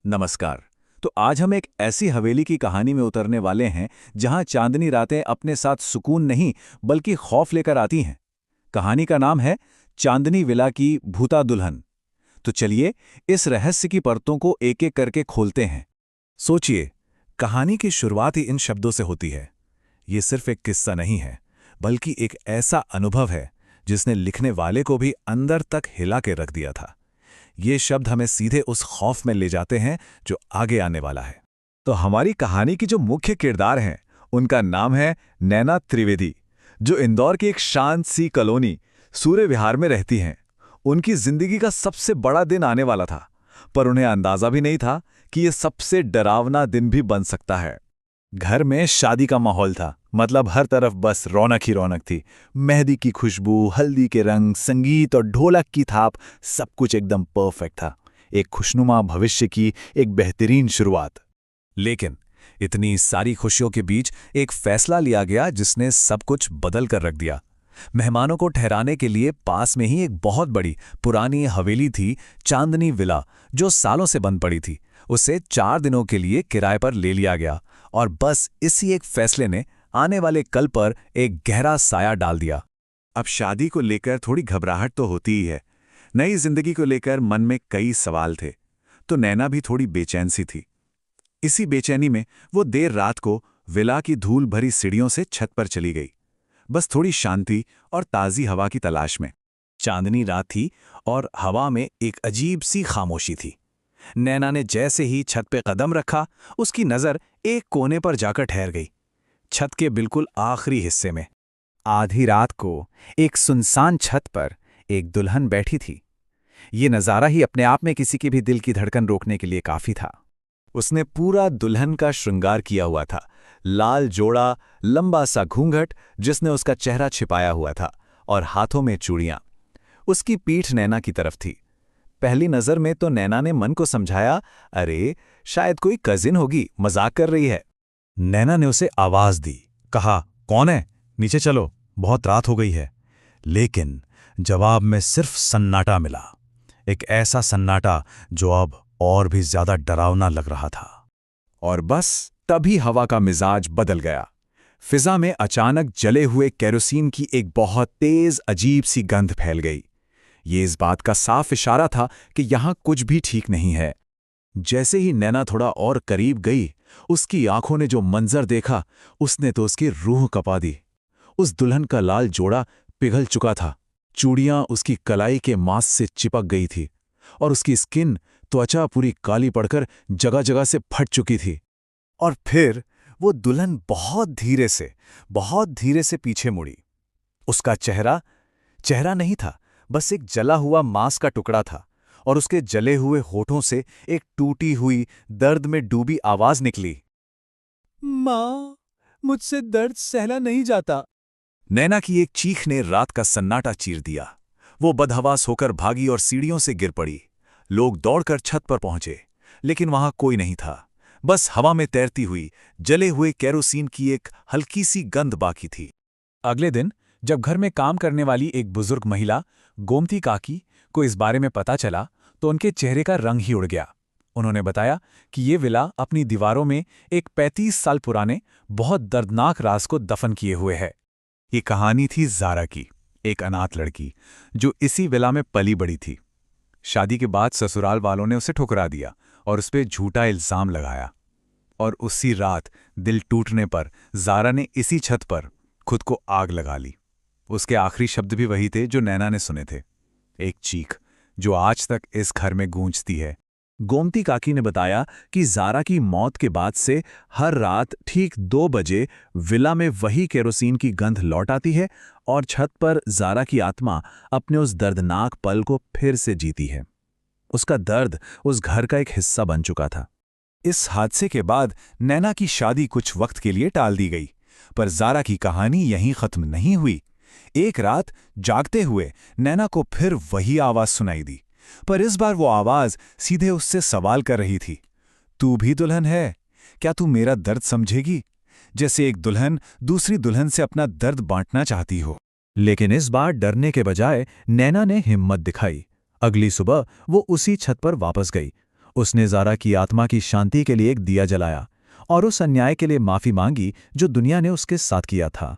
नमस्कार। तो आज हम एक ऐसी हवेली की कहानी में उतरने वाले हैं जहां चांदनी रातें अपने साथ सुकून नहीं बल्कि खौफ लेकर आती हैं। कहानी का नाम है चांदनी विला की भूता दुल्हन। तो चलिए इस रहस्य की परतों को एक एक करके खोलते हैं। सोचिए, कहानी की शुरुआत ही इन शब्दों से होती है। ये सिर्फ एक किस्सा नहीं है, बल्कि एक ऐसा अनुभव है जिसने लिखने वाले को भी अंदर तक हिला के रख दिया था। ये शब्द हमें सीधे उस खौफ में ले जाते हैं जो आगे आने वाला है। तो हमारी कहानी की जो मुख्य किरदार हैं उनका नाम है नैना त्रिवेदी, जो इंदौर की एक शांत सी कॉलोनी सूर्य विहार में रहती हैं। उनकी जिंदगी का सबसे बड़ा दिन आने वाला था, पर उन्हें अंदाजा भी नहीं था कि ये सबसे डरावना दिन भी बन सकता है। घर में शादी का माहौल था, मतलब हर तरफ बस रौनक ही रौनक थी। मेहंदी की खुशबू, हल्दी के रंग, संगीत और ढोलक की थाप, सब कुछ एकदम परफेक्ट था। एक खुशनुमा भविष्य की एक बेहतरीन शुरुआत। लेकिन इतनी सारी खुशियों के बीच एक फैसला लिया गया जिसने सब कुछ बदल कर रख दिया। मेहमानों को ठहराने के लिए पास में ही एक बहुत बड़ी पुरानी हवेली थी, चांदनी विला, जो सालों से बंद पड़ी थी। उसे 4 दिनों के लिए किराए पर ले लिया गया और बस इसी एक फैसले ने आने वाले कल पर एक गहरा साया डाल दिया। अब शादी को लेकर थोड़ी घबराहट तो होती ही है। नई जिंदगी को लेकर मन में कई सवाल थे, तो नैना भी थोड़ी बेचैन सी थी। इसी बेचैनी में वो देर रात को विला की धूल भरी सीढ़ियों से छत पर चली गई, बस थोड़ी शांति और ताज़ी हवा की तलाश में। चांदनी रात थी और हवा में एक अजीब सी खामोशी थी। नैना ने जैसे ही छत पे कदम रखा, उसकी नज़र एक कोने पर जाकर ठहर गई। छत के बिल्कुल आखिरी हिस्से में आधी रात को एक सुनसान छत पर एक दुल्हन बैठी थी। ये नज़ारा ही अपने आप में किसी के भी दिल की धड़कन रोकने के लिए काफ़ी था। उसने पूरा दुल्हन का श्रृंगार किया हुआ था। लाल जोड़ा, लंबा सा घूंघट जिसने उसका चेहरा छिपाया हुआ था, और हाथों में चूड़ियां। उसकी पीठ नैना की तरफ थी। पहली नज़र में तो नैना ने मन को समझाया, अरे शायद कोई कजिन होगी, मजाक कर रही है। नैना ने उसे आवाज दी, कहा, कौन है? नीचे चलो, बहुत रात हो गई है। लेकिन जवाब में सिर्फ सन्नाटा मिला, एक ऐसा सन्नाटा जो अब और भी ज्यादा डरावना लग रहा था। और बस तभी हवा का मिजाज बदल गया। फिजा में अचानक जले हुए केरोसिन की एक बहुत तेज अजीब सी गंध फैल गई। ये इस बात का साफ इशारा था कि यहां कुछ भी ठीक नहीं है। जैसे ही नैना थोड़ा और करीब गई, उसकी आंखों ने जो मंजर देखा, उसने तो उसकी रूह कपा दी। उस दुल्हन का लाल जोड़ा पिघल चुका था, चूड़ियां उसकी कलाई के मांस से चिपक गई थी, और उसकी स्किन, त्वचा पूरी काली पड़कर जगह जगह से फट चुकी थी। और फिर वो दुल्हन बहुत धीरे से पीछे मुड़ी। उसका चेहरा चेहरा नहीं था, बस एक जला हुआ मांस का टुकड़ा था, और उसके जले हुए होठों से एक टूटी हुई, दर्द में डूबी आवाज निकली, माँ, मुझसे दर्द सहला नहीं जाता। नैना की एक चीख ने रात का सन्नाटा चीर दिया। वो बदहवास होकर भागी और सीढ़ियों से गिर पड़ी। लोग दौड़कर छत पर पहुंचे, लेकिन वहां कोई नहीं था। बस हवा में तैरती हुई जले हुए केरोसिन की एक हल्की सी गंध बाकी थी। अगले दिन जब घर में काम करने वाली एक बुजुर्ग महिला गोमती काकी को इस बारे में पता चला, तो उनके चेहरे का रंग ही उड़ गया। उन्होंने बताया कि ये विला अपनी दीवारों में एक 35 साल पुराने बहुत दर्दनाक राज को दफन किए हुए है। ये कहानी थी ज़ारा की, एक अनाथ लड़की जो इसी विला में पली बड़ी थी। शादी के बाद ससुराल वालों ने उसे ठुकरा दिया और उस पर झूठा इल्जाम लगाया। और उसी रात दिल टूटने पर ज़ारा ने इसी छत पर खुद को आग लगा ली। उसके आखिरी शब्द भी वही थे जो नैना ने सुने थे, एक चीख जो आज तक इस घर में गूंजती है। गोमती काकी ने बताया कि ज़ारा की मौत के बाद से हर रात ठीक 2 बजे विला में वही केरोसिन की गंध लौट आती है, और छत पर ज़ारा की आत्मा अपने उस दर्दनाक पल को फिर से जीती है। उसका दर्द उस घर का एक हिस्सा बन चुका था। इस हादसे के बाद नैना की शादी कुछ वक्त के लिए टाल दी गई, पर ज़ारा की कहानी यहीं खत्म नहीं हुई। एक रात जागते हुए नैना को फिर वही आवाज सुनाई दी, पर इस बार वो आवाज सीधे उससे सवाल कर रही थी, तू भी दुल्हन है? क्या तू मेरा दर्द समझेगी? जैसे एक दुल्हन दूसरी दुल्हन से अपना दर्द बांटना चाहती हो। लेकिन इस बार डरने के बजाय नैना ने हिम्मत दिखाई। अगली सुबह वो उसी छत पर वापस गई। उसने ज़ारा की आत्मा की शांति के लिए एक दिया जलाया और उस अन्याय के लिए माफ़ी मांगी जो दुनिया ने उसके साथ किया था।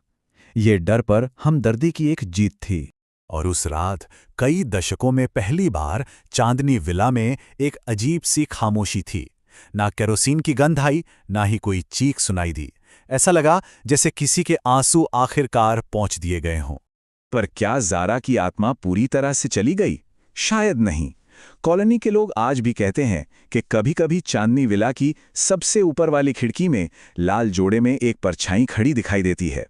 ये डर पर हमदर्दी की एक जीत थी। और उस रात कई दशकों में पहली बार चांदनी विला में एक अजीब सी खामोशी थी। ना केरोसिन की गंध आई, ना ही कोई चीख सुनाई दी। ऐसा लगा जैसे किसी के आंसू आखिरकार पहुंच दिए गए हों। पर क्या ज़ारा की आत्मा पूरी तरह से चली गई? शायद नहीं। कॉलोनी के लोग आज भी कहते हैं कि कभी-कभी चांदनी विला की सबसे ऊपर वाली खिड़की में लाल जोड़े में एक परछाई खड़ी दिखाई देती है।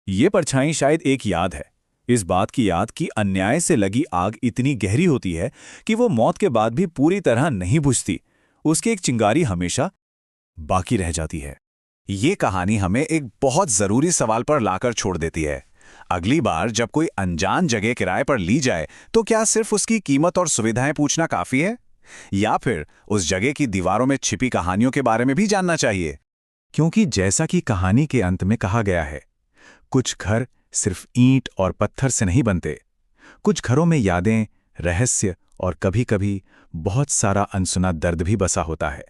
ये परछाई शायद एक याद है, इस बात की याद कि अन्याय से लगी आग इतनी गहरी होती है कि वो मौत के बाद भी पूरी तरह नहीं बुझती। उसकी एक चिंगारी हमेशा बाकी रह जाती है। ये कहानी हमें एक बहुत ज़रूरी सवाल पर लाकर छोड़ देती है। अगली बार जब कोई अनजान जगह किराए पर ली जाए तो क्या सिर्फ उसकी कीमत और सुविधाएं पूछना काफ़ी है, या फिर उस जगह की दीवारों में छिपी कहानियों के बारे में भी जानना चाहिए? क्योंकि जैसा कि कहानी के अंत में कहा गया है, कुछ घर सिर्फ ईंट और पत्थर से नहीं बनते। कुछ घरों में यादें, रहस्य और कभी-कभी बहुत सारा अनसुना दर्द भी बसा होता है।